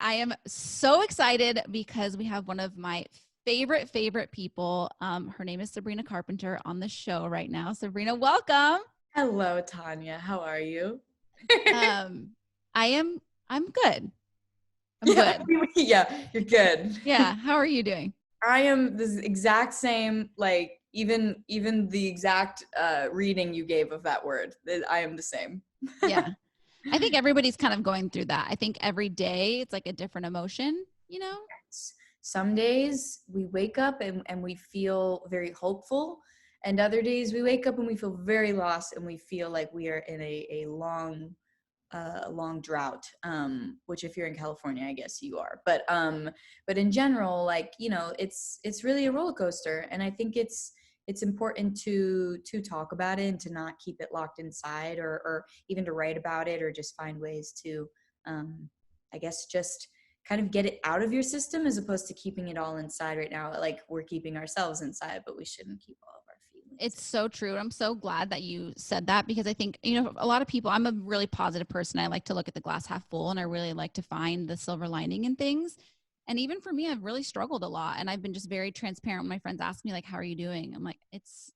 I am so excited because we have one of my favorite people. Her name is Sabrina Carpenter on the show right now. Sabrina, welcome. Hello, Tanya. How are you? I'm good. I'm Yeah, good. yeah, you're good. Yeah. How are you doing? I am the exact same, like even the exact reading you gave of that word. I am the same. Yeah. I think everybody's kind of going through that. I think every day it's like a different emotion, you know? Some days we wake up and we feel very hopeful, and other days we wake up and we feel very lost and we feel like we are in a long drought, which if you're in California, I guess you are, but in general, like, it's really a roller coaster. And I think it's important to talk about it and to not keep it locked inside, or even to write about it, or just find ways to I guess just kind of get it out of your system, as opposed to keeping it all inside. Right now, like, we're keeping ourselves inside, but we shouldn't keep all of our feelings. It's so true. I'm so glad that you said that, because I think, a lot of people, I'm a really positive person. I like to look at the glass half full, and I really like to find the silver lining in things. And even for me, I've really struggled a lot, and I've been just very transparent when my friends ask me, like, how are you doing? I'm like, it's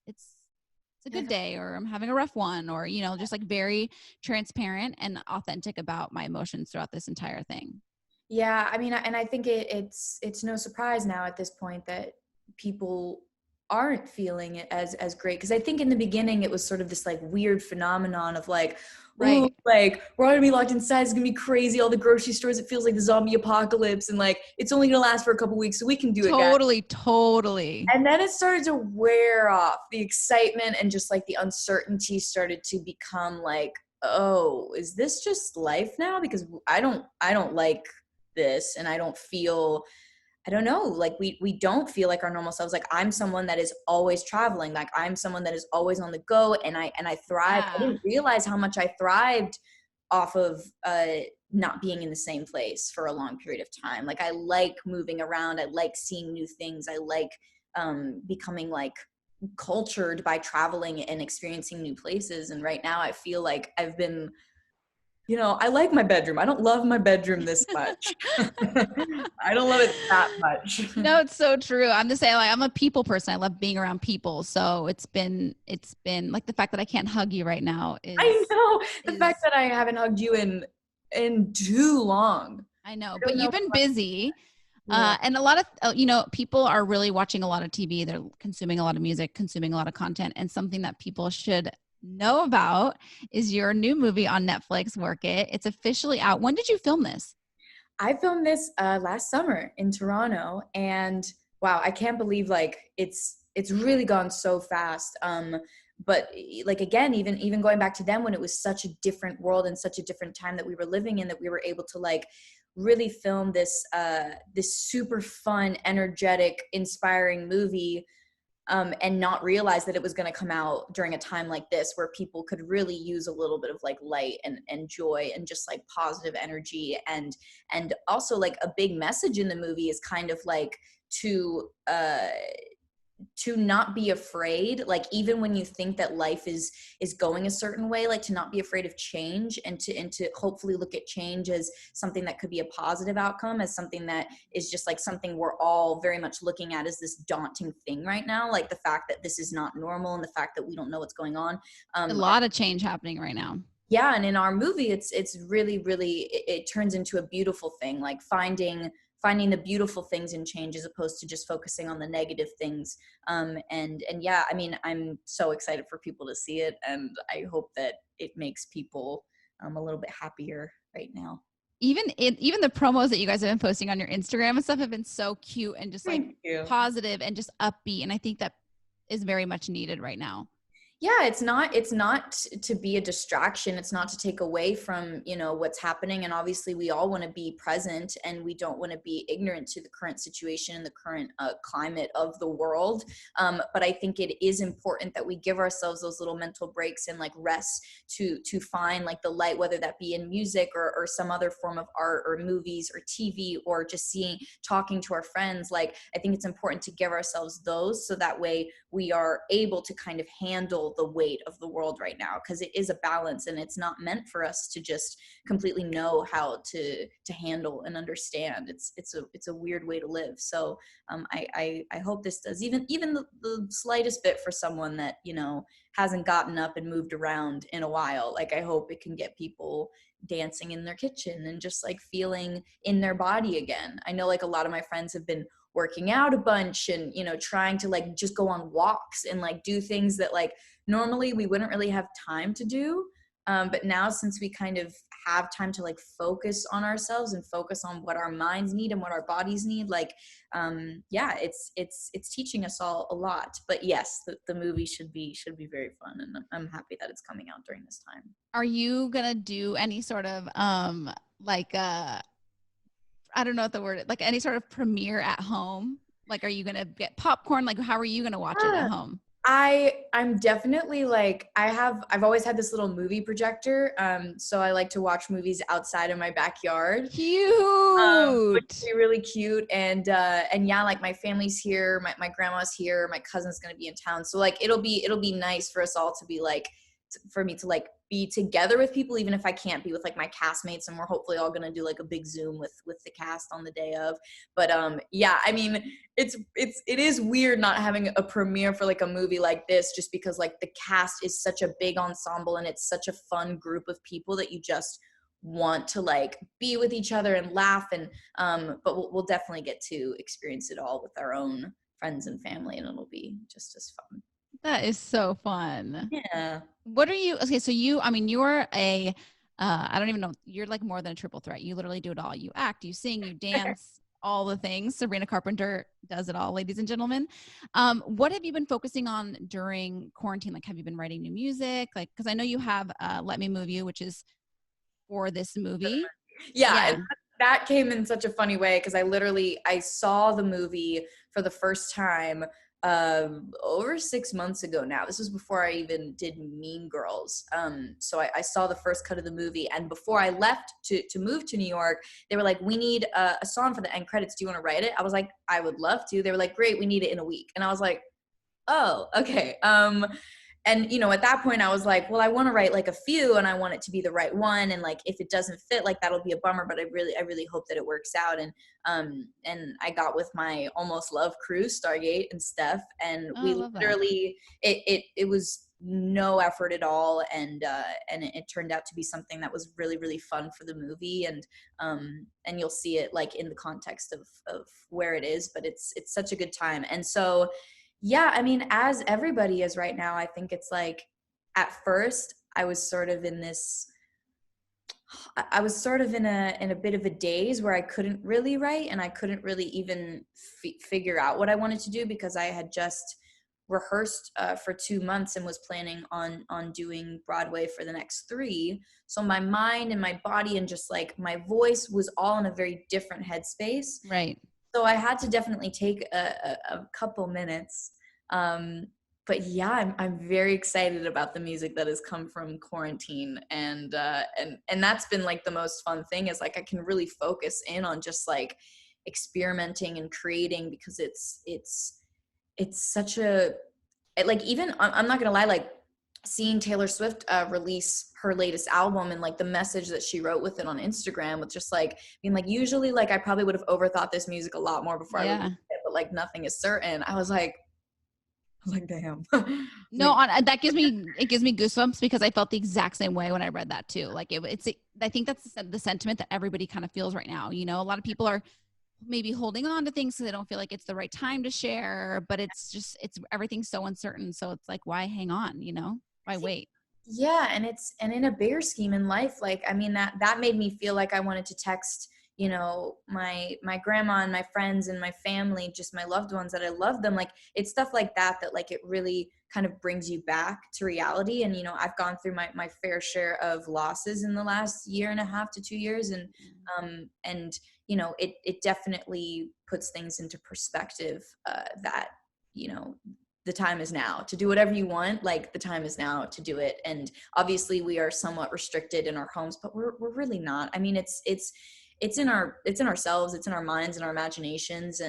a good day, or I'm having a rough one, or, just like very transparent and authentic about my emotions throughout this entire thing. Yeah, I mean, and I think it's no surprise now at this point that people aren't feeling it as great, because I think in the beginning it was sort of this like weird phenomenon of like, ooh, Right. like we're all gonna be locked inside, it's gonna be crazy, all the grocery stores, it feels like the zombie apocalypse, and like it's only gonna last for a couple weeks, so we can do it, guys. Totally. And then it started to wear off. The excitement and just like the uncertainty started to become like, oh, is this just life now? Because I don't like this, and I don't feel, I don't know, like we don't feel like our normal selves. Like, I'm someone that is always traveling. Like, I'm someone that is always on the go, and I thrive. I Yeah. didn't realize how much I thrived off of not being in the same place for a long period of time. Like, I like moving around. I like seeing new things. I like becoming like cultured by traveling and experiencing new places. And right now I feel like I've been, I like my bedroom. I don't love my bedroom this much. I don't love it that much. It's so true. I'm the same. Like, I'm a people person. I love being around people. So it's been like the fact that I can't hug you right now I know the is fact that I haven't hugged you in too long. I know, I but don't know you've if been busy. yeah. And a lot of, people are really watching a lot of TV. They're consuming a lot of music, consuming a lot of content. And something that people should know about is your new movie on Netflix, Work It. It's officially out. When did you film this? I filmed this last summer in Toronto, and wow, I can't believe like it's really gone so fast. But like, again, even going back to them when it was such a different world and such a different time that we were living in, that we were able to like really film this super fun, energetic, inspiring movie, and not realize that it was going to come out during a time like this, where people could really use a little bit of like light and joy and just like positive energy. And also, like, a big message in the movie is kind of like to not be afraid, like, even when you think that life is going a certain way, like, to not be afraid of change, and to hopefully look at change as something that could be a positive outcome, as something that is just like something we're all very much looking at as this daunting thing right now, like the fact that this is not normal and the fact that we don't know what's going on. A lot of change happening right now. Yeah, and in our movie it's really it turns into a beautiful thing, like finding the beautiful things in change, as opposed to just focusing on the negative things. And yeah, I mean, I'm so excited for people to see it, and I hope that it makes people a little bit happier right now. Even the promos that you guys have been posting on your Instagram and stuff have been so cute and just like Thank you. positive and just upbeat. And I think that is very much needed right now. Yeah, it's not to be a distraction. It's not to take away from, what's happening. And obviously we all want to be present, and we don't want to be ignorant to the current situation and the current climate of the world. But I think it is important that we give ourselves those little mental breaks and like rest to find like the light, whether that be in music or some other form of art or movies or TV, or just talking to our friends. Like, I think it's important to give ourselves those, so that way we are able to kind of handle feel the weight of the world right now, because it is a balance, and it's not meant for us to just completely know how to handle and understand. It's a weird way to live. So I hope this does even the slightest bit for someone that, you know, hasn't gotten up and moved around in a while. Like, I hope it can get people dancing in their kitchen and just like feeling in their body again. I know like a lot of my friends have been working out a bunch and, you know, trying to like just go on walks and like do things that like normally we wouldn't really have time to do. But now, since we kind of have time to like focus on ourselves and focus on what our minds need and what our bodies need, like, yeah, it's teaching us all a lot. But yes, the movie should be very fun, and I'm happy that it's coming out during this time. Are you gonna do any sort of like I don't know what the word is, like any sort of premiere at home? Like, are you gonna get popcorn? Like, how are you gonna watch it at home? I'm definitely like, I've always had this little movie projector. So I like to watch movies outside of my backyard. Which Cute. would be really cute. And yeah, like my family's here, my grandma's here, my cousin's gonna be in town. So like it'll be nice for us all to be like, for me to like be together with people, even if I can't be with like my castmates. And we're hopefully all gonna do like a big Zoom with the cast on the day of. But yeah, I mean, it is weird not having a premiere for like a movie like this, just because like the cast is such a big ensemble and it's such a fun group of people that you just want to like be with each other and laugh. And but we'll definitely get to experience it all with our own friends and family, and it'll be just as fun. That is so fun. Yeah. What are you? Okay, so you, I mean, you're a, I don't even know, you're like more than a triple threat. You literally do it all. You act, you sing, you dance, all the things. Sabrina Carpenter does it all, ladies and gentlemen. What have you been focusing on during quarantine? Like, have you been writing new music? Like, because I know you have Let Me Move You, which is for this movie. Yeah, and that came in such a funny way, because I saw the movie for the first time over 6 months ago now. This was before I even did Mean Girls. So I saw the first cut of the movie, and before I left to move to New York, they were like, we need a song for the end credits. Do you want to write it? I was like, I would love to. They were like, great, we need it in a week. And I was like, oh, okay. And, you know, at that point I was like, well, I want to write like a few, and I want it to be the right one. And like, if it doesn't fit, like that'll be a bummer, but I really hope that it works out. And I got with my Almost Love crew, Stargate and Steph, and Oh, I we love that. literally, it was no effort at all. And it turned out to be something that was really fun for the movie. And you'll see it like in the context of where it is, but it's such a good time. And so, yeah, I mean, as everybody is right now, I think it's like, at first I was sort of in this, I was sort of in a bit of a daze where I couldn't really write, and I couldn't really even figure out what I wanted to do, because I had just rehearsed for 2 months and was planning on doing Broadway for the next 3. So my mind and my body and just like my voice was all in a very different headspace. Right. So I had to definitely take a couple minutes. But yeah, I'm very excited about the music that has come from quarantine. And that's been like the most fun thing, is like I can really focus in on just like experimenting and creating, because it's such a, like, even, I'm not gonna lie, like seeing Taylor Swift release her latest album, and like the message that she wrote with it on Instagram, with just like being like, usually like I probably would have overthought this music a lot more before I released it, but like nothing is certain. I was like, damn. No, that gives me goosebumps, because I felt the exact same way when I read that too. Like I think that's the sentiment that everybody kind of feels right now. You know, a lot of people are maybe holding on to things so they don't feel like it's the right time to share, but it's everything's so uncertain. So it's like, why hang on? You know, why wait? Yeah, and in a bigger scheme in life, like, I mean, that made me feel like I wanted to text, you know, my grandma and my friends and my family, just my loved ones, that I love them. Like, it's stuff like that like it really kind of brings you back to reality. And, you know, I've gone through my fair share of losses in the last 1.5 to 2 years, and you know, it definitely puts things into perspective, that, you know, the time is now to do whatever you want. Like, the time is now to do it. And obviously we are somewhat restricted in our homes, but we're really not. I mean, it's in ourselves, it's in our minds and our imaginations.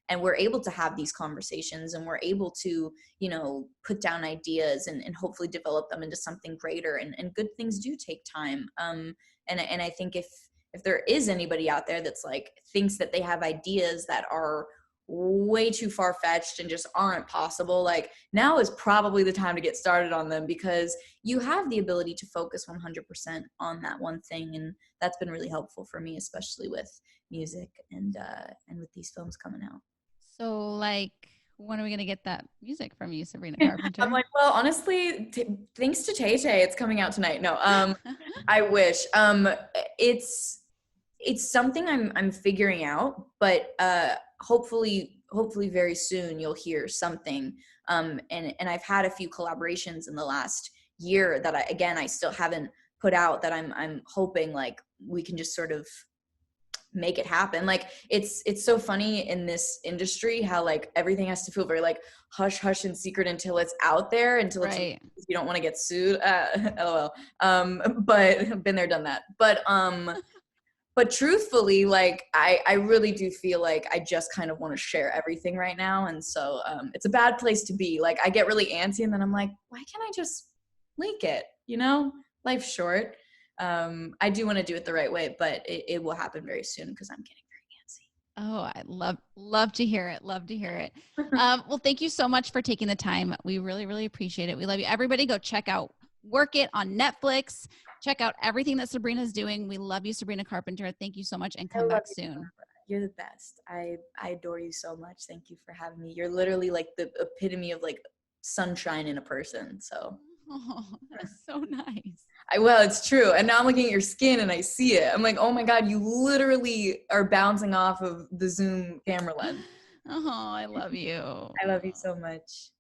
and we're able to have these conversations, and we're able to, you know, put down ideas and hopefully develop them into something greater. And good things do take time. And I think if there is anybody out there that's like thinks that they have ideas that are way too far-fetched and just aren't possible, like, now is probably the time to get started on them, because you have the ability to focus 100% on that one thing. And that's been really helpful for me, especially with music and with these films coming out. So, like, when are we going to get that music from you, Sabrina I'm Carpenter? like, well, honestly, thanks to Tay Tay, it's coming out tonight. No, I wish. It's something I'm figuring out, but hopefully very soon you'll hear something. And I've had a few collaborations in the last year that I still haven't put out, that I'm hoping like we can just sort of make it happen. Like, it's so funny in this industry how like everything has to feel very like hush hush and secret until it's out there, until it's Right. you don't want to get sued. LOL. But been there, done that. But truthfully, like, I really do feel like I just kind of want to share everything right now. And so it's a bad place to be. Like, I get really antsy, and then I'm like, why can't I just leak it? You know, life's short. I do want to do it the right way, but it will happen very soon, because I'm getting very antsy. Oh, I love to hear it. Love to hear it. Well, thank you so much for taking the time. We really, really appreciate it. We love you. Everybody go check out Work It on Netflix. Check out everything that Sabrina's doing. We love you, Sabrina Carpenter. Thank you so much, and come back soon. You're the best. I adore you so much. Thank you for having me. You're literally like the epitome of like sunshine in a person. So. Oh, that's so nice. Well, it's true. And now I'm looking at your skin and I see it. I'm like, oh my God, you literally are bouncing off of the Zoom camera lens. Oh, I love you. I love you so much.